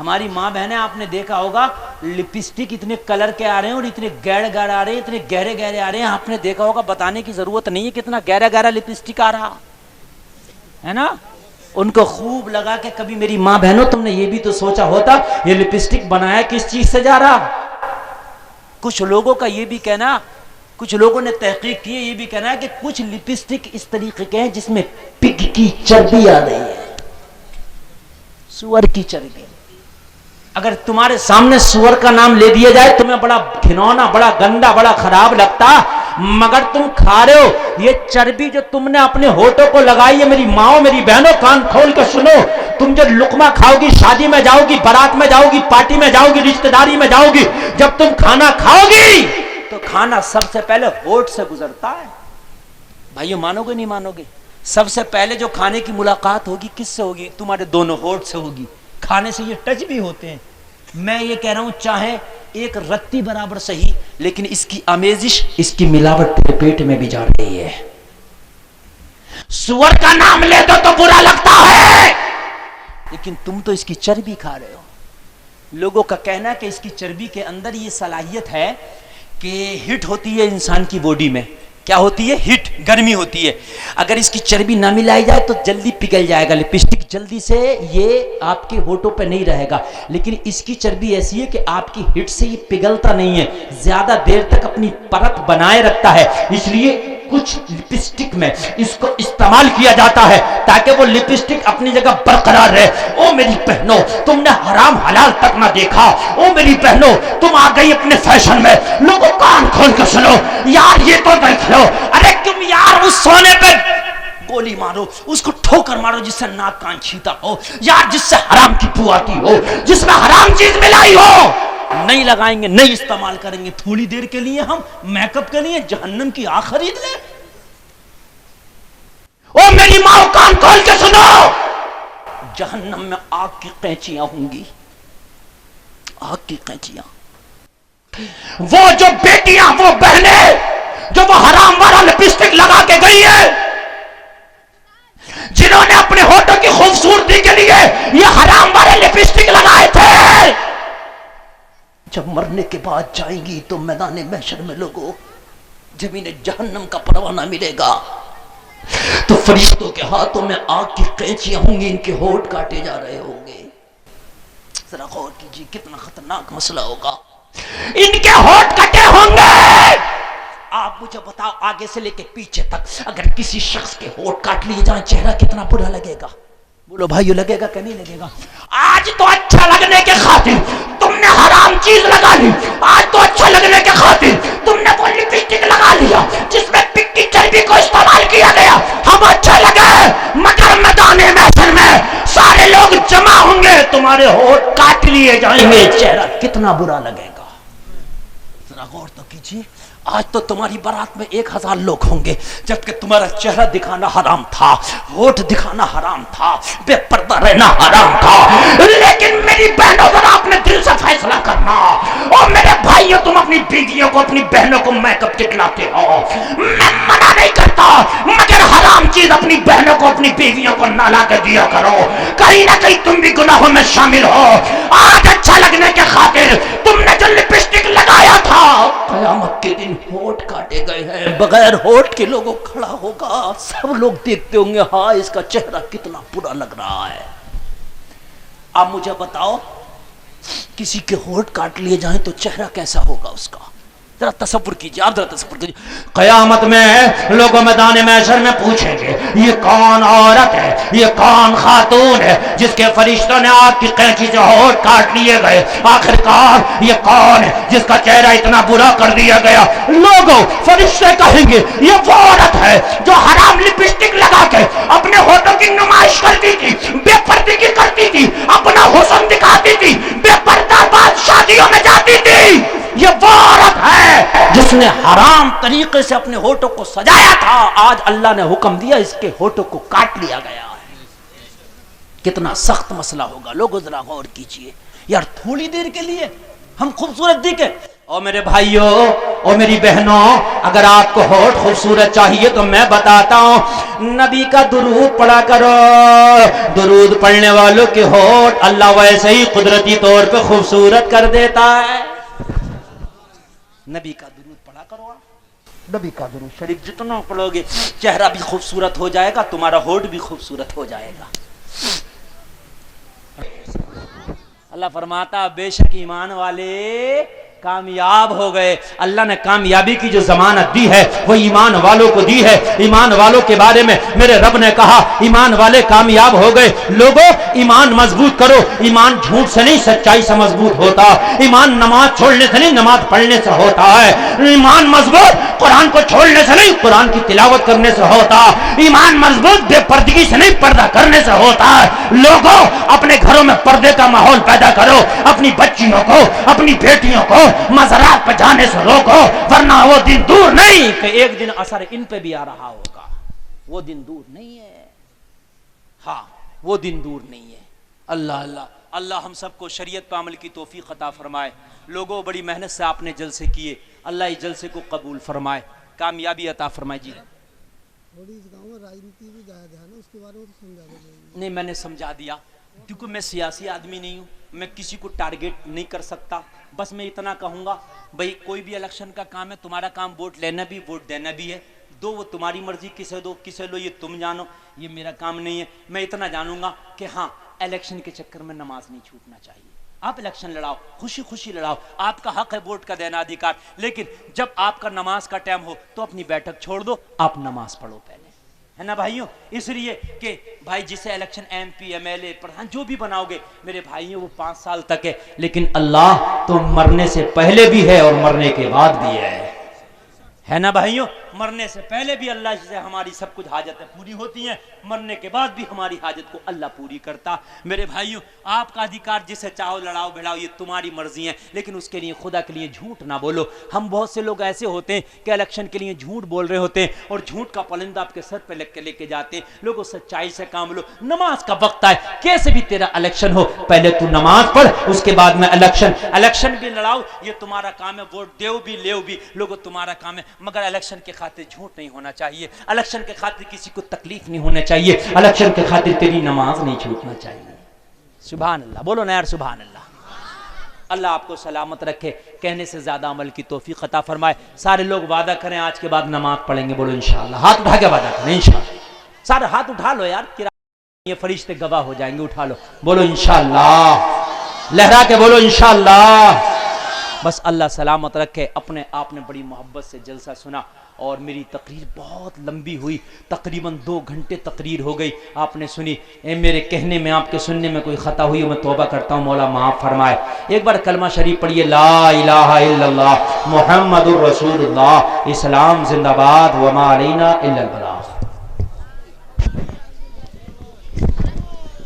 हमारी माँ बहनें, आपने देखा होगा लिपस्टिक इतने कलर के आ रहे हैं और इतने गहरे गहरे आ रहे हैं, इतने गहरे गहरे आ रहे हैं, आपने देखा होगा, बताने की जरूरत नहीं है कितना गहरा गहरा लिपस्टिक आ रहा है ना। उनको खूब लगा के, कभी मेरी माँ बहनों तुमने ये भी तो सोचा होता ये लिपस्टिक बनाया किस चीज से जा रहा। कुछ लोगों का ये भी कहना, कुछ लोगों ने तहकीक की है, ये भी कहना है कि कुछ लिपस्टिक इस तरीके के हैं जिसमें पिग की चर्बी आ रही है, सुअर की चर्बी। अगर तुम्हारे सामने सुअर का नाम ले दिया जाए तुम्हें बड़ा घिनौना, बड़ा गंदा, बड़ा खराब लगता, मगर तुम खा रहे हो ये चर्बी जो तुमने अपने होठों को लगाई है। मेरी माओ, मेरी बहनों, कान खोल कर सुनो, तुम जो लुकमा खाओगी, शादी में जाओगी, बारात में जाओगी, पार्टी में जाओगी, रिश्तेदारी में जाओगी, जब तुम खाना खाओगी तो खाना सबसे पहले होठ से गुजरता है। भाइयों, मानोगे नहीं मानोगे, सबसे पहले जो खाने की मुलाकात होगी किससे होगी? तुम्हारे दोनों होठ से होगी। खाने से ये टच भी होते हैं। मैं ये कह रहा हूं, चाहे एक रत्ती बराबर सही, लेकिन इसकी आमेजिश, इसकी मिलावट तेरे पेट में भी जा रही है। सुअर का नाम ले दो तो बुरा लगता है, लेकिन तुम तो इसकी चर्बी खा रहे हो। लोगों का कहना है कि इसकी चर्बी के अंदर ये सलाहियत है कि हिट होती है इंसान की बॉडी में। क्या होती है? हिट, गर्मी होती है। अगर इसकी चर्बी ना मिलाई जाए तो जल्दी पिघल जाएगा लिपस्टिक, जल्दी से ये आपके होठों पे नहीं रहेगा। लेकिन इसकी चर्बी ऐसी है कि आपकी हिट से ये पिघलता नहीं है, ज्यादा देर तक अपनी परत बनाए रखता है। इसलिए कुछ लिपस्टिक में इसको इस्तेमाल किया जाता है ताकि वो लिपस्टिक अपनी जगह बरकरार रहे। ओ मेरी बहनों, तुमने हराम हलाल तक ना देखा। ओ मेरी बहनों, तुम आ गई अपने फैशन में। लोगों कान खोल कर सुनो यार, ये तो देख लो। अरे तुम यार उस सोने पे गोली मारो, उसको ठोकर मारो जिससे नाक कान छीता हो यार, जिससे हराम की बू आती हो, जिसमें हराम चीज मिलाई हो। नहीं लगाएंगे, नहीं इस्तेमाल करेंगे। थोड़ी देर के लिए हम मेकअप के लिए जहन्नम की आग खरीद ले। ओ मेरी माँ, कान खोल के सुनो, जहन्नम में आग की कैंचियां होंगी, आग की कैंचियां। वो जो बेटियां, वो बहनें जो वो हराम वाला लिपस्टिक लगा के गई है, जिन्होंने अपने होठों की खूबसूरती के लिए ये हराम वाले लिपस्टिक लगाए थे, जब मरने के बाद जाएंगी तो मैदान महशर में लोगों जमीन जहन्नम का परवाना मिलेगा, तो फरिश्तों के हाथों में आग की कैंचियां होंगी, इनके होठ काटे जा रहे होंगे। जरा गौर कीजिए कितना खतरनाक मसला होगा। इनके होठ कटे होंगे। आप मुझे बताओ, आगे से लेके पीछे तक अगर किसी शख्स के होठ काट लिए जाए, चेहरा कितना बुरा लगेगा? बोलो भाइयों, लगेगा कि नहीं लगेगा? आज तो अच्छा लगने के खातिर तुमने हराम चीज लगा ली। आज तो अच्छा लगने के खातिर तुमने वो लिपस्टिक लगा लिया जिसमें पिग की चर्बी को इस्तेमाल किया गया। हम अच्छा लगे, मगर मैदाने महशर में सारे लोग जमा होंगे, तुम्हारे होठ काट लिए जाएंगे, चेहरा कितना बुरा लगेगा। जरा गौर तो कीजिए, आज तो तुम्हारी बारात में 1000 लोग होंगे, जबकि तुम्हारा चेहरा दिखाना हराम था, होठ दिखाना हराम था, बेपर्दा रहना हराम था। लेकिन मेरी बहनों, जरा अपने दिल से फैसला करना। और मेरे भाइयों, तुम अपनी बीवियों को, अपनी बहनों को मेकअप किटलाते हो, मैं मना नहीं करता, मगर हराम चीज अपनी बहनों को, अपनी बीवियों को ना ला के दिया करो। कहीं ना कहीं तुम भी गुनाहों में शामिल हो। आज अच्छा लगने के खातिर तुमने जो लिपस्टिक लगाया था, क़यामत के दिन होठ काटे गए हैं, बगैर होठ के लोगों खड़ा होगा, सब लोग देखते होंगे, हाँ इसका चेहरा कितना बुरा लग रहा है। आप मुझे बताओ, किसी के होठ काट लिए जाएं तो चेहरा कैसा होगा उसका? जरा तसव्वुर कीजिए, आप जरा तसव्वुर कीजिए। क़यामत में लोग मैदान महशर में पूछेंगे, ये कौन औरत है, ये कौन खातून है जिसके फरिश्तों ने आग की कैंची से होठ काट लिए गए? आखिरकार ये कौन है जिसका चेहरा इतना बुरा कर दिया गया? लोगों, फरिश्ते कहेंगे, ये वो औरत है जो हराम लिपस्टिक लगा के अपने होठों की नुमाइश करती थी, बेपर्दगी करती थी, अपना हुस्न दिखाती थी, बेपर्दा बात शादियों में जाती थी। ये वो औरत है जिसने हराम तरीके से अपने होठों को सजाया था। आज अल्लाह ने हुक्म दिया, इसके होठों को काट लिया गया है। कितना सख्त मसला होगा। लोगों जरा गौर कीजिए यार, थोड़ी देर के लिए हम खूबसूरत दिखे और मेरे भाइयों और मेरी बहनों, अगर आपको होठ खूबसूरत चाहिए तो मैं बताता हूं, नबी का दुरूद पढ़ा करो। दुरूद पढ़ने वालों के होठ अल्लाह वैसे ही कुदरती तौर पे खूबसूरत कर देता है। नबी का दुरूद पढ़ा करो आप। नबी का दुरूद शरीफ जितना पढ़ोगे चेहरा भी खूबसूरत हो जाएगा, तुम्हारा होठ भी खूबसूरत हो जाएगा। अल्लाह फरमाता बेशक ईमान वाले कामयाब हो गए। अल्लाह ने कामयाबी की जो जमानत दी है वो ईमान वालों को दी है। ईमान वालों के बारे में मेरे रब ने कहा ईमान वाले कामयाब हो गए। लोगों ईमान मजबूत करो। ईमान झूठ से नहीं सच्चाई से मजबूत होता। ईमान नमाज छोड़ने से नहीं नमाज पढ़ने से होता है। ईमान मजबूत कुरान को छोड़ने से नहीं कुरान की तिलावत करने से होता। ईमान मजबूत बेपर्दगी से नहीं पर्दा करने से होता है। लोगों अपने घरों में पर्दे का माहौल पैदा करो। अपनी बच्चियों को अपनी बेटियों को मज़ारात पर जाने से रोको, वरना वो दिन दूर नहीं कि एक दिन असर इन पे भी आ रहा होगा। वो दिन दूर नहीं है। हाँ, वो दिन दूर नहीं है। अल्लाह अल्लाह अल्लाह हम सबको शरीयत पर अमल की तौफीक अता फरमाए। लोगों बड़ी मेहनत से आपने जलसे किए, अल्लाह इस जलसे को कबूल फरमाए, कामयाबी अता फरमाए। जी थोड़ी इस गांव में राजनीति भी जायज है ना, उसके बारे में तो समझा दो। नहीं, मैंने समझा दिया, क्योंकि मैं सियासी आदमी नहीं हूँ, मैं किसी को टारगेट नहीं कर सकता। बस मैं इतना कहूँगा, भाई कोई भी इलेक्शन का काम है, तुम्हारा काम वोट लेना भी वोट देना भी है। दो वो तुम्हारी मर्जी, किसे दो किसे लो ये तुम जानो, ये मेरा काम नहीं है। मैं इतना जानूंगा कि हाँ, इलेक्शन के चक्कर में नमाज नहीं छूटना चाहिए। आप इलेक्शन लड़ाओ, खुशी खुशी लड़ाओ, आपका हक है वोट का देना अधिकार। लेकिन जब आपका नमाज का टाइम हो तो अपनी बैठक छोड़ दो, आप नमाज पढ़ो पहले, है ना भाइयों। इसलिए कि भाई जिसे इलेक्शन MP MLA प्रधान जो भी बनाओगे मेरे भाइयों, वो 5 साल तक है। लेकिन अल्लाह तो मरने से पहले भी है और मरने के बाद भी है ना भाइयों। मरने से पहले भी अल्लाह से हमारी सब कुछ हाजतें पूरी होती हैं, मरने के बाद भी हमारी हाजत को अल्लाह पूरी करता। मेरे भाइयों, आपका अधिकार जिसे चाहो लड़ाओ भिड़ाओ, ये तुम्हारी मर्जी है, लेकिन उसके लिए खुदा के लिए झूठ ना बोलो। हम बहुत से लोग ऐसे होते हैं कि इलेक्शन के लिए झूठ बोल रहे होते हैं और झूठ का पलंदा आपके सर पे लेके जाते हैं। लोगों सच्चाई से काम लो। नमाज का वक्त है, कैसे भी तेरा इलेक्शन हो, पहले तू नमाज पढ़, उसके बाद में इलेक्शन भी लड़ाओ, ये तुम्हारा काम है। वोट देओ भी लेओ भी, लोगों तुम्हारा काम है। मगर इलेक्शन के खातिर झूठ नहीं होना चाहिए, इलेक्शन के खातिर किसी को तकलीफ नहीं होना चाहिए, इलेक्शन के खातिर तेरी नमाज नहीं छूटना चाहिए। सुभान अल्लाह, बोलो ना यार सुभान अल्लाह। अल्लाह आपको सलामत रखे, कहने से ज्यादा अमल की तौफीक अता फरमाए। सारे लोग वादा करें आज के बाद नमाज पढ़ेंगे, बोलो इंशाअल्लाह। हाथ उठा के वादा करें इंशाअल्लाह। सारे हाथ उठा लो यार, ये फरिश्ते गवाह हो जाएंगे, उठा लो, बोलो इंशाअल्लाह, लहरा के बोलो इंशाअल्लाह। बस अल्लाह सलामत रखे। अपने आपने बड़ी मोहब्बत से जलसा सुना और मेरी तकरीर बहुत लंबी हुई, तकरीबन 2 घंटे तकरीर हो गई। आपने सुनी, मेरे कहने में आपके सुनने में कोई ख़ता हुई मैं तौबा करता हूँ, मौला माफ़ फरमाए। एक बार कलमा शरीफ पढ़िए, ला इलाहा इल्लल्लाह मुहम्मदुर रसूलुल्लाह, इस्लाम जिंदाबाद, वमा अलैना इल्लल बलाग।